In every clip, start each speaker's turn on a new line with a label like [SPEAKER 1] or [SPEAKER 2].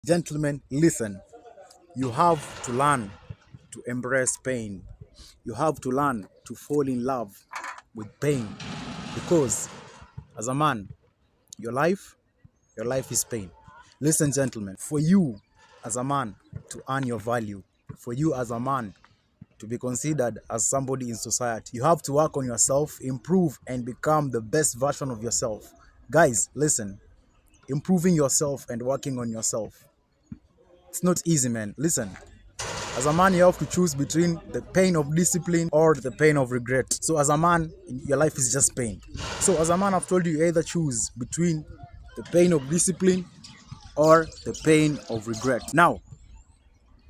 [SPEAKER 1] Gentlemen, listen. You have to learn to embrace pain. You have to learn to fall in love with pain. Because as a man, your life, your life is pain. Listen, gentlemen, for you as a man to earn your value, for you as a man to be considered as somebody in society, you have to work on yourself, improve, and become the best version of yourself. Guys, listen, improving yourself and working on yourself. It's not easy, man. Listen, as a man, you have to choose between the pain of discipline or the pain of regret. So, as a man, your life is just pain. So, as a man, I've told you, you either choose between the pain of discipline or the pain of regret. Now,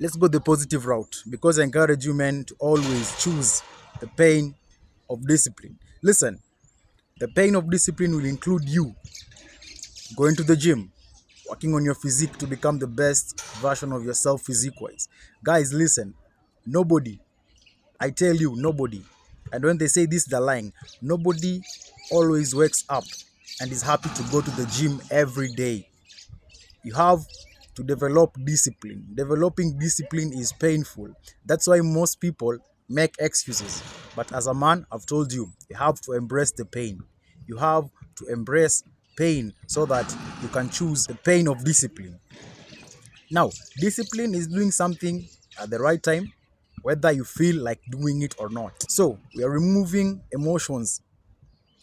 [SPEAKER 1] let's go the positive route because I encourage you, men, to always choose the pain of discipline. Listen, the pain of discipline will include you going to the gym, working on your physique to become the best version of yourself physique wise. Guys, listen, nobody, I tell you, nobody, and when they say this, they're lying. Nobody always wakes up and is happy to go to the gym every day. You have to develop discipline. Developing discipline is painful. That's why most people make excuses. But as a man, I've told you, you have to embrace the pain. You have to embrace pain so that you can choose the pain of discipline. Now, discipline is doing something at the right time, whether you feel like doing it or not. So, we are removing emotions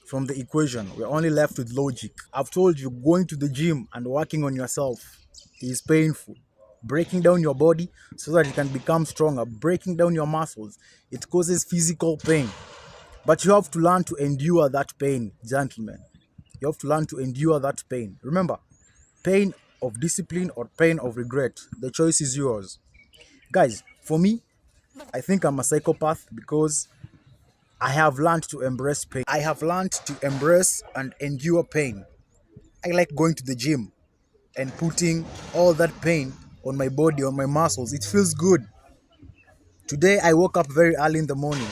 [SPEAKER 1] from the equation. We're only left with logic. I've told you, going to the gym and working on yourself is painful. Breaking down your body so that you can become stronger, breaking down your muscles, it causes physical pain. But you have to learn to endure that pain, gentlemen. You have to learn to endure that pain. Remember, pain of discipline or pain of regret, the choice is yours. Guys, for me, I think I'm a psychopath because I have learned to embrace pain. I have learned to embrace and endure pain. I like going to the gym and putting all that pain on my body, on my muscles. It feels good. Today I woke up very early in the morning.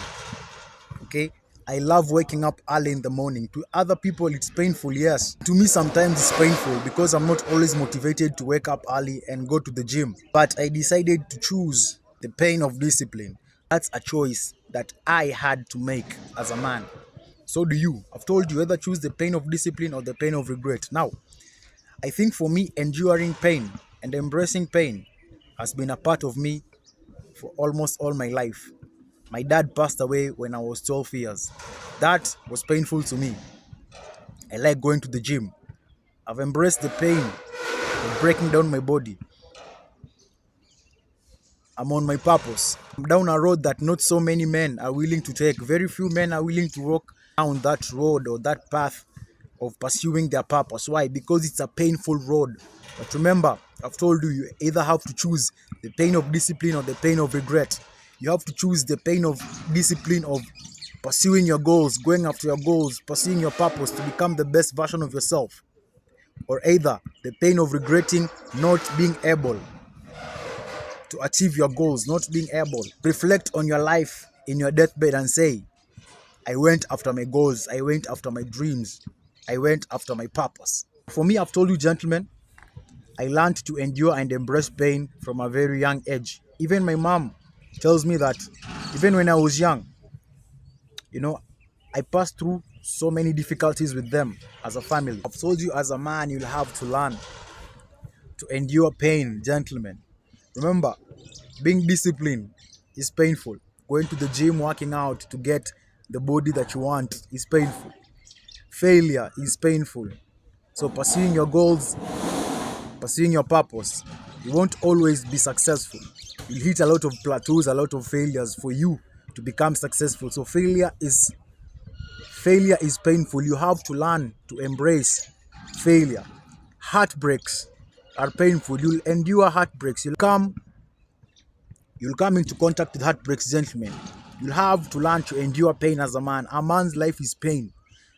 [SPEAKER 1] Okay? I love waking up early in the morning. To other people, it's painful, yes. To me, sometimes it's painful because I'm not always motivated to wake up early and go to the gym. But I decided to choose the pain of discipline. That's a choice that I had to make as a man. So do you. I've told you, either choose the pain of discipline or the pain of regret. Now, I think for me, enduring pain and embracing pain has been a part of me for almost all my life. My dad passed away when I was 12 years. That was painful to me. I like going to the gym. I've embraced the pain of breaking down my body. I'm on my purpose. I'm down a road that not so many men are willing to take. Very few men are willing to walk down that road or that path of pursuing their purpose. Why? Because it's a painful road. But remember, I've told you, you either have to choose the pain of discipline or the pain of regret. You have to choose the pain of discipline of pursuing your goals, going after your goals, pursuing your purpose to become the best version of yourself. Or either the pain of regretting not being able to achieve your goals, not being able. Reflect on your life in your deathbed and say, I went after my goals, I went after my dreams, I went after my purpose. For me, I've told you, gentlemen, I learned to endure and embrace pain from a very young age. Even my mom tells me that even when I was young, you know, I passed through so many difficulties with them as a family. I've told you, as a man, you'll have to learn to endure pain, gentlemen. Remember, being disciplined is painful. Going to the gym, working out to get the body that you want is painful. Failure is painful. So pursuing your goals, pursuing your purpose, you won't always be successful. You'll hit a lot of plateaus, a lot of failures for you to become successful. So failure is painful. You have to learn to embrace failure. Heartbreaks are painful. You'll endure heartbreaks. You'll come into contact with heartbreaks, gentlemen. You'll have to learn to endure pain as a man. A man's life is pain.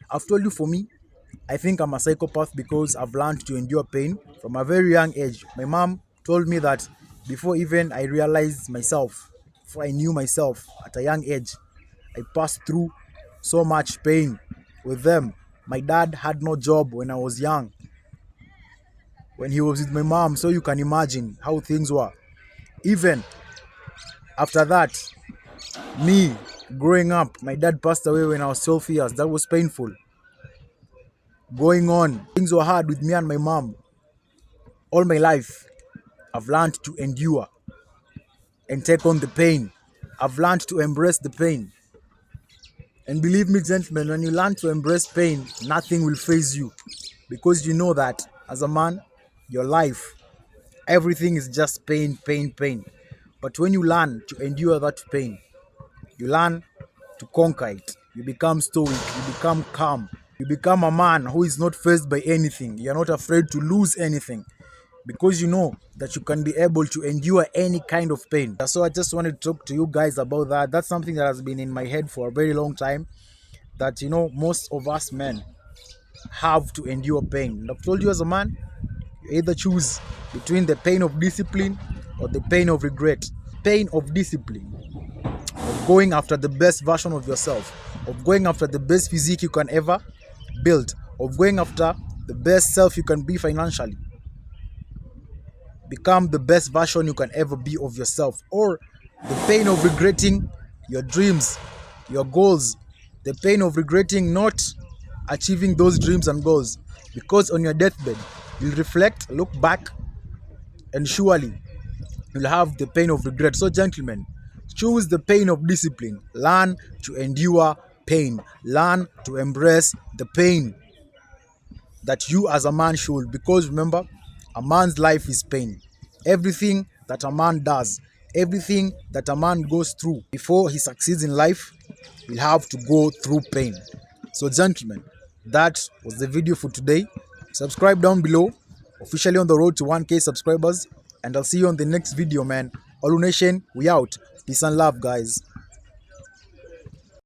[SPEAKER 1] I've told you, for me, I think I'm a psychopath because I've learned to endure pain from a very young age. My mom told me that before even I realized myself, before I knew myself at a young age, I passed through so much pain with them. My dad had no job when I was young. when he was with my mom, so you can imagine how things were. Even after that, me growing up, my dad passed away when I was 12 years. That was painful. Going on, things were hard with me and my mom. All my life, I've learned to endure and take on the pain. I've learned to embrace the pain. And believe me, gentlemen, when you learn to embrace pain, nothing will faze you. Because you know that as a man, your life, everything is just pain, pain, pain. But when you learn to endure that pain, you learn to conquer it. You become stoic, you become calm. You become a man who is not faced by anything. You're not afraid to lose anything because you know that you can be able to endure any kind of pain. So I just wanted to talk to you guys about that. That's something that has been in my head for a very long time, that most of us men have to endure pain. And I've told you, as a man, you either choose between the pain of discipline or the pain of regret. Pain of discipline, of going after the best version of yourself, of going after the best physique you can ever build, of going after the best self you can be financially. Become the best version you can ever be of yourself. Or the pain of regretting your dreams, your goals, the pain of regretting not achieving those dreams and goals, because on your deathbed you'll reflect, look back, and surely you'll have the pain of regret. So gentlemen, choose the pain of discipline. Learn to endure pain. Learn to embrace the pain that you as a man should, because remember, a man's life is pain. Everything that a man does, everything that a man goes through before he succeeds in life, he'll have to go through pain. So gentlemen, that was the video for today. Subscribe down below. Officially on the road to 1K subscribers, and I'll see you on the next video, man. Olu Nation, we out. Peace and love, guys.